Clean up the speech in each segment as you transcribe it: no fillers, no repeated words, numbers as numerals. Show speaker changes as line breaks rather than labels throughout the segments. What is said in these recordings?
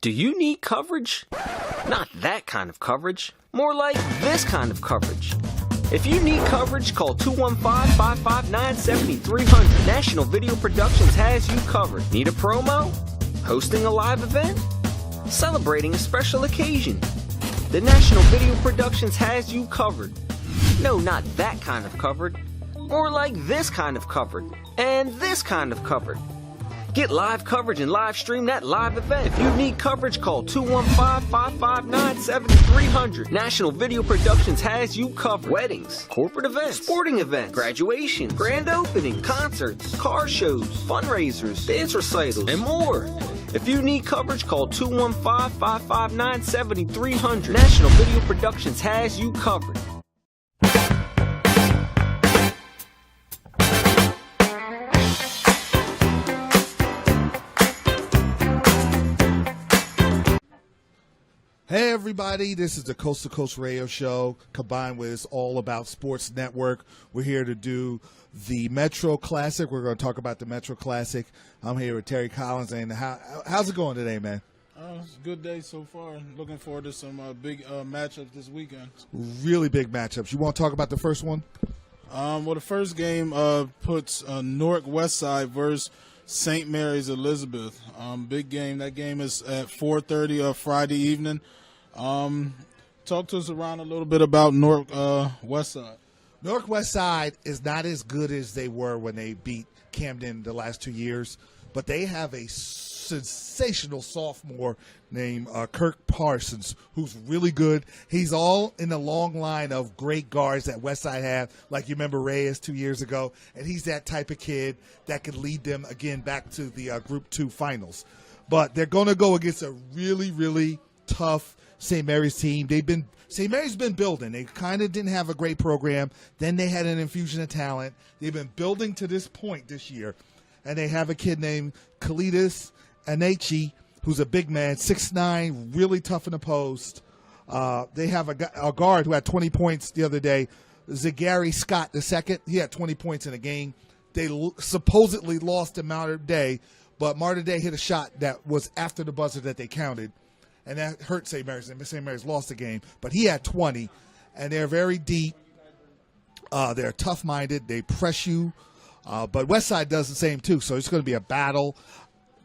Do you need coverage? Not that kind of coverage. More like this kind of coverage. If you need coverage, call 215-559-7300. National Video Productions has you covered. Need a promo? Hosting a live event? Celebrating a special occasion? The National Video Productions has you covered. No, not that kind of covered. More like this kind of covered. And this kind of covered. Get live coverage and live stream that live event. If you need coverage, call 215-559-7300. National Video Productions has you covered. Weddings, corporate events, sporting events, graduations, grand opening, concerts, car shows, fundraisers, dance recitals, and more. If you need coverage, call 215-559-7300. National Video Productions has you covered.
Hey everybody, this is the Coast to Coast Radio Show combined with It's All About Sports Network. We're here to do the Metro Classic. We're going to talk about the Metro Classic. I'm here with Terry Collins. And how's it going today, man?
It's a good day so far. Looking forward to some big matchups this weekend.
Really big matchups. You want to talk about the first one?
Well, the first game puts Newark Westside versus St. Mary's Elizabeth. Big game. That game is at 4:30 Friday evening. Talk to us around a little bit about Newark Westside.
Newark Westside is not as good as they were when they beat Camden the last 2 years, but they have a sensational sophomore named Kirk Parsons, who's really good. He's all in the long line of great guards that Westside have, like you remember Reyes 2 years ago, and he's that type of kid that could lead them again back to the Group 2 finals. But they're going to go against a really, really tough St. Mary's team. St. Mary's been building. They kind of didn't have a great program. Then they had an infusion of talent. They've been building to this point this year. And they have a kid named Kalidas Anachi, who's a big man, 6'9", really tough in the post. They have a guard who had 20 points the other day, Zagari Scott II. He had 20 points in a game. They supposedly lost to Mater Dei, but Mater Dei hit a shot that was after the buzzer that they counted. And that hurt St. Mary's. And St. Mary's lost the game. But he had 20. And they're very deep. They're tough-minded. They press you. But Westside does the same, too. So it's going to be a battle.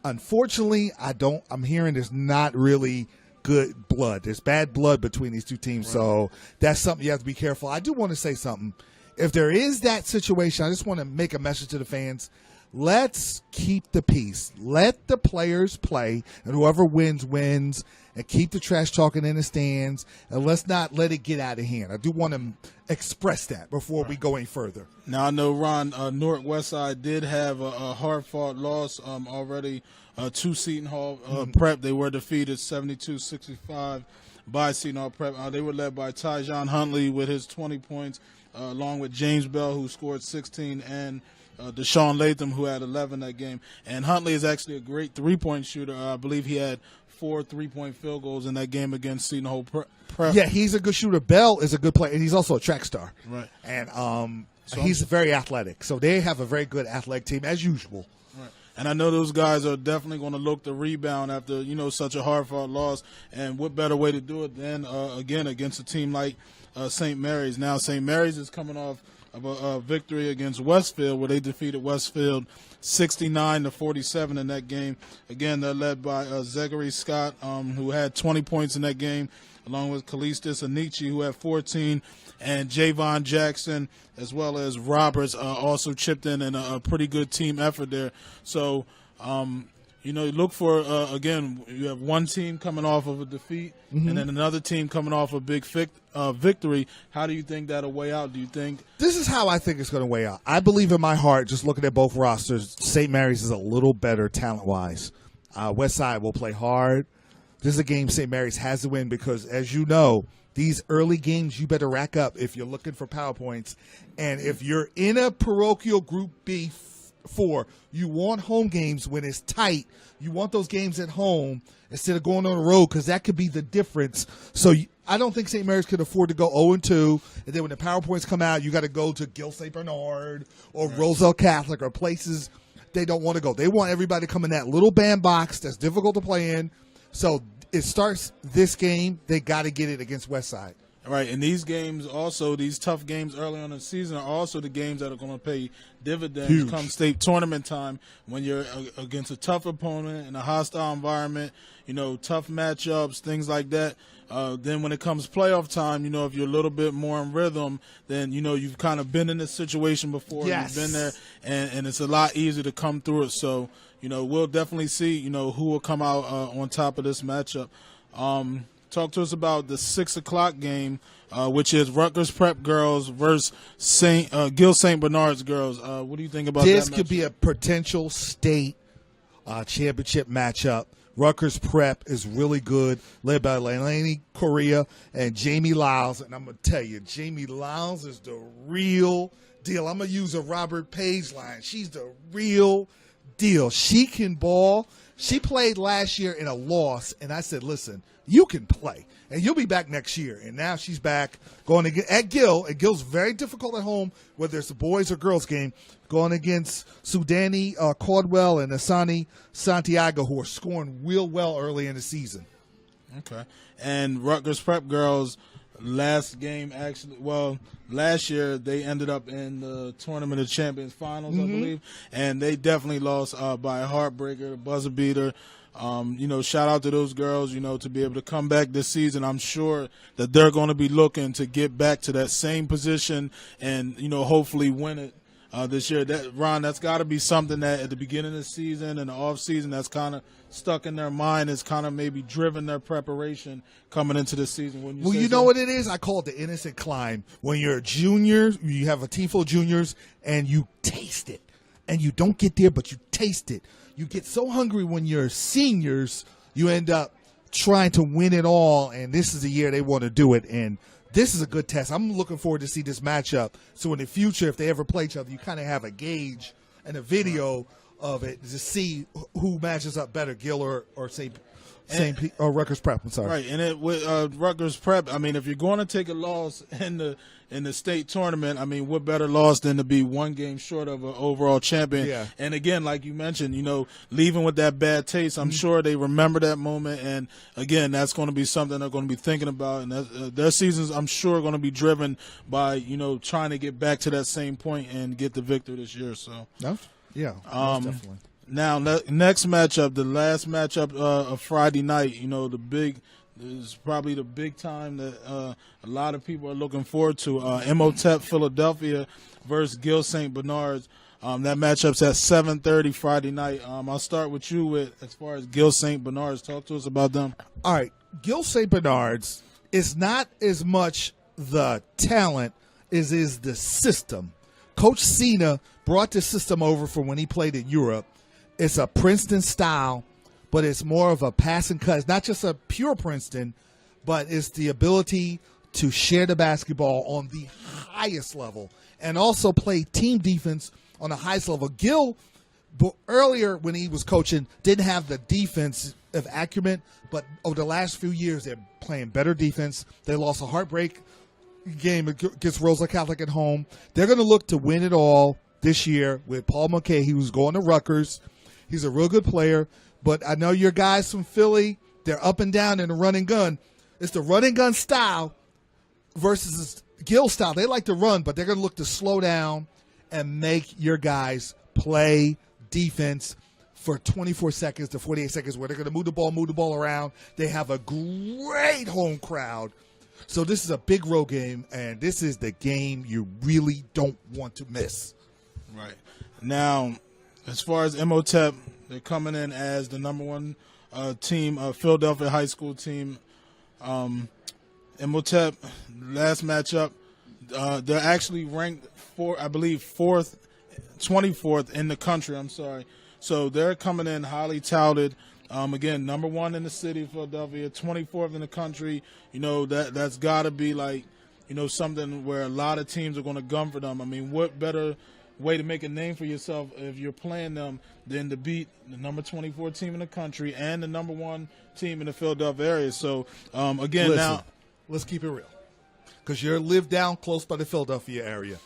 Unfortunately, I'm hearing there's not really good blood. There's bad blood between these two teams. Right. So that's something you have to be careful. I do want to say something. If there is that situation, I just want to make a message to the fans. Let's keep the peace. Let the players play, and whoever wins, wins, and keep the trash talking in the stands, and let's not let it get out of hand. I do want to express that before we go any further. Now,
I know, Ron, Newark Westside did have a hard-fought loss already to Seton Hall Prep. They were defeated 72-65 by Seton Hall Prep. They were led by Tyjon Huntley with his 20 points, along with James Bell, who scored 16, and Deshaun Latham, who had 11 that game. And Huntley is actually a great three-point shooter. I believe he had 4 3-point field goals in that game against Seton Hall Prep.
Yeah, he's a good shooter. Bell is a good player, and he's also a track star.
Right.
And he's very athletic. So they have a very good athletic team, as usual.
Right. And I know those guys are definitely going to look to rebound after, such a hard-fought loss. And what better way to do it than, again, against a team like St. Mary's. Now, St. Mary's is coming off of a victory against Westfield, where they defeated Westfield 69-47 in that game. Again, they're led by Zachary Scott, who had 20 points in that game, along with Kalistas Anichi, who had 14, and Javon Jackson, as well as Roberts, also chipped in a pretty good team effort there. So, you look for, again, you have one team coming off of a defeat, and then another team coming off a big victory. How do you think that'll weigh out? Do you think?
This is how I think it's going to weigh out. I believe in my heart, just looking at both rosters, St. Mary's is a little better talent-wise. Westside will play hard. This is a game St. Mary's has to win because, as you know, these early games you better rack up if you're looking for PowerPoints. And if you're in a parochial Group B4, you want home games when it's tight. You want those games at home instead of going on the road because that could be the difference. So I don't think St. Mary's could afford to go 0-2, and then when the PowerPoints come out, you got to go to Gil St. Bernard or Roselle Catholic or places they don't want to go. They want everybody to come in that little bandbox that's difficult to play in So it starts this game. They got to get it against Westside.
Right, and these games also, these tough games early on in the season are also the games that are going to pay dividends
Huge.
come state tournament time when you're against a tough opponent in a hostile environment, tough matchups, things like that. Then when it comes playoff time, if you're a little bit more in rhythm, then, you've kind of been in this situation before.
Yes.
You've been there, and it's a lot easier to come through it. So, we'll definitely see, who will come out on top of this matchup. Talk to us about the 6 o'clock game, which is Rutgers Prep girls versus Gill St. Bernard's girls. What do you think about
This
that
could
matchup?
be a potential state championship matchup. Rutgers Prep is really good, led by Leilani Correa and Jamie Lyles. And I'm going to tell you, Jamie Lyles is the real deal. I'm going to use a Robert Page line. She's the real deal. She can ball. She played last year in a loss, and I said, listen, you can play, and you'll be back next year. And now she's back going at Gill, and Gill's very difficult at home, whether it's a boys or girls game, going against Sudani Caldwell and Asani Santiago, who are scoring real well early in the season.
Okay. And Rutgers Prep girls, last year they ended up in the Tournament of Champions finals, I believe, and they definitely lost by a heartbreaker, a buzzer beater. Shout out to those girls, to be able to come back this season. I'm sure that they're going to be looking to get back to that same position and, hopefully win it this year. Ron, that's got to be something that at the beginning of the season and the off season that's kind of stuck in their mind, is kind of maybe driven their preparation coming into the season.
Well, you know what it is? I call it the innocent climb. When you're a junior, you have a team full of juniors, and you taste it. And you don't get there, but you taste it. You get so hungry when you're seniors, you end up trying to win it all, and this is the year they want to do it. And this is a good test. I'm looking forward to see this matchup. So in the future, if they ever play each other, you kind of have a gauge and a video of it to see who matches up better, Gill or Rutgers Prep. I'm sorry.
Right, and with Rutgers Prep, I mean, if you're going to take a loss in the state tournament, I mean, what better loss than to be one game short of an overall champion?
Yeah.
And again, like you mentioned, leaving with that bad taste, I'm sure they remember that moment. And again, that's going to be something they're going to be thinking about. And their seasons, I'm sure, are going to be driven by, trying to get back to that same point and get the victory this year. So,
yeah, most definitely.
Now, next matchup, the last matchup of Friday night, is probably the big time that a lot of people are looking forward to. MOTEP Philadelphia versus Gill St. Bernard's. That matchup's at 7:30 Friday night. I'll start with you as far as Gill St. Bernard's. Talk to us about them.
All right. Gill St. Bernard's is not as much the talent as is the system. Coach Cena brought the system over from when he played in Europe. It's a Princeton style, but it's more of a pass and cut. It's not just a pure Princeton, but it's the ability to share the basketball on the highest level and also play team defense on the highest level. Gill, earlier when he was coaching, didn't have the defensive acumen, but over the last few years, they're playing better defense. They lost a heartbreak game against Rosa Catholic at home. They're going to look to win it all this year with Paul McKay. He was going to Rutgers. He's a real good player, but I know your guys from Philly, they're up and down in the run and gun. It's the run and gun style versus Gill style. They like to run, but they're going to look to slow down and make your guys play defense for 24 seconds to 48 seconds where they're going to move the ball around. They have a great home crowd. So this is a big road game, and this is the game you really don't want to miss.
Right. Now, as far as MOTEP, they're coming in as the number one team, Philadelphia high school team. MOTEP, last matchup, they're actually ranked 24th in the country. I'm sorry. So they're coming in highly touted. Again, number one in the city of Philadelphia, 24th in the country. That's got to be something where a lot of teams are going to gun for them. I mean, what better way to make a name for yourself if you're playing them than to beat the number 24 team in the country and the number one team in the Philadelphia area. So, again,
Listen, let's keep it real, because you live down close by the Philadelphia area.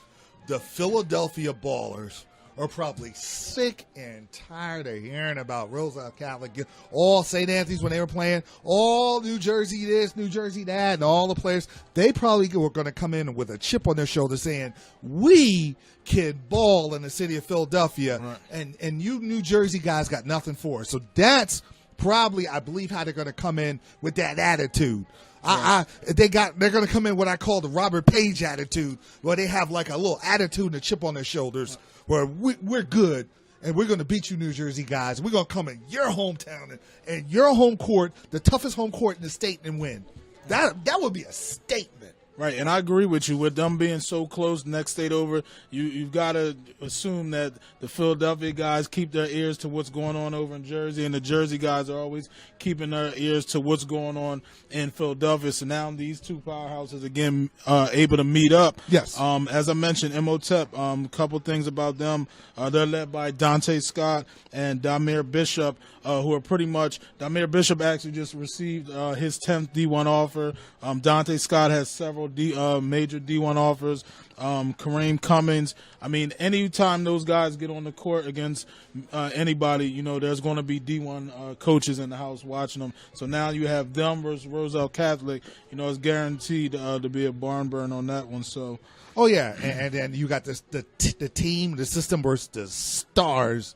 The Philadelphia Ballers are probably sick and tired of hearing about Roosevelt Catholic, all St. Anthony's when they were playing, all New Jersey this, New Jersey that, and all the players. They probably were going to come in with a chip on their shoulder saying, we can ball in the city of Philadelphia, right, and you New Jersey guys got nothing for us. So that's probably, I believe, how they're going to come in with that attitude. Right. They're going to come in what I call the Robert Page attitude, where they have like a little attitude and a chip on their shoulders, where we're good and we're going to beat you New Jersey guys. We're going to come in your hometown and your home court, the toughest home court in the state, and win. That would be a statement.
Right, and I agree with you. With them being so close, next state over, you've got to assume that the Philadelphia guys keep their ears to what's going on over in Jersey, and the Jersey guys are always keeping their ears to what's going on in Philadelphia. So now these two powerhouses, again, able to meet up.
Yes.
As I mentioned, MOTEP, a couple things about them. They're led by Dante Scott and Damir Bishop, who are pretty much – Damir Bishop actually just received his 10th D1 offer. Dante Scott has several major D1 offers. Kareem Cummings. I mean, anytime those guys get on the court against anybody, there's going to be D1 coaches in the house watching them. So now you have them versus Roosevelt Catholic. It's guaranteed to be a barn burn on that one. So.
Oh, yeah, and then you got the team, the system versus the stars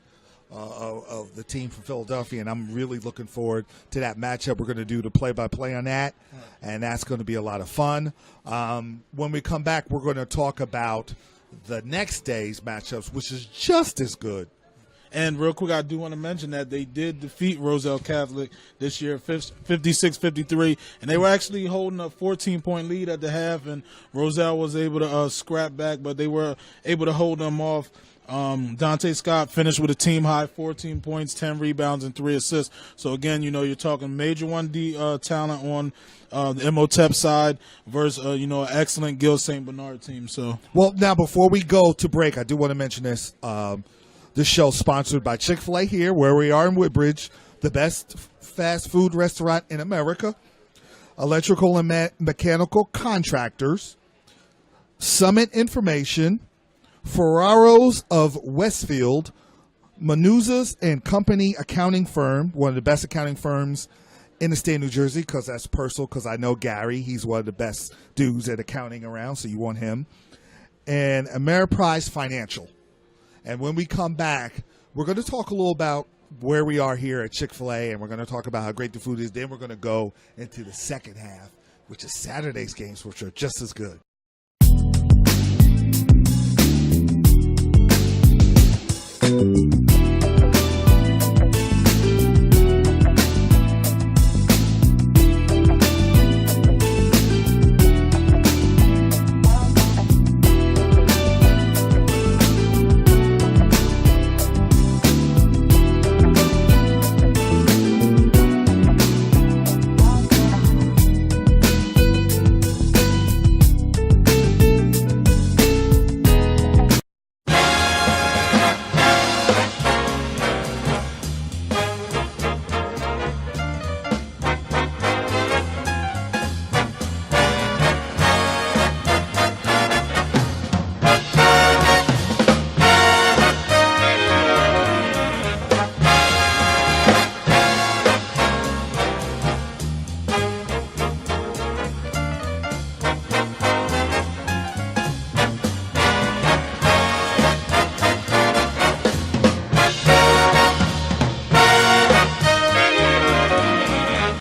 of the team from Philadelphia, and I'm really looking forward to that matchup. We're going to do the play-by-play on that, and that's going to be a lot of fun. When we come back, we're going to talk about the next day's matchups, which is just as good.
And real quick, I do want to mention that they did defeat Roosevelt Catholic this year, 56-53, and they were actually holding a 14-point lead at the half, and Roselle was able to scrap back, but they were able to hold them off. Dante Scott finished with a team-high 14 points, 10 rebounds, and 3 assists. So, again, you're talking major 1D talent on the MOTEP side versus, an excellent Gil St. Bernard team. So,
well, now, before we go to break, I do want to mention this. This show is sponsored by Chick-fil-A here, where we are in Woodbridge, the best fast food restaurant in America, electrical and mechanical contractors, Summit Information, Ferraros of Westfield, Manuzas and Company accounting firm, one of the best accounting firms in the state of New Jersey, because that's personal, because I know Gary. He's one of the best dudes at accounting around, so you want him. And Ameriprise Financial. And when we come back, we're going to talk a little about where we are here at Chick-fil-A, and we're going to talk about how great the food is. Then we're going to go into the second half, which is Saturday's games, which are just as good.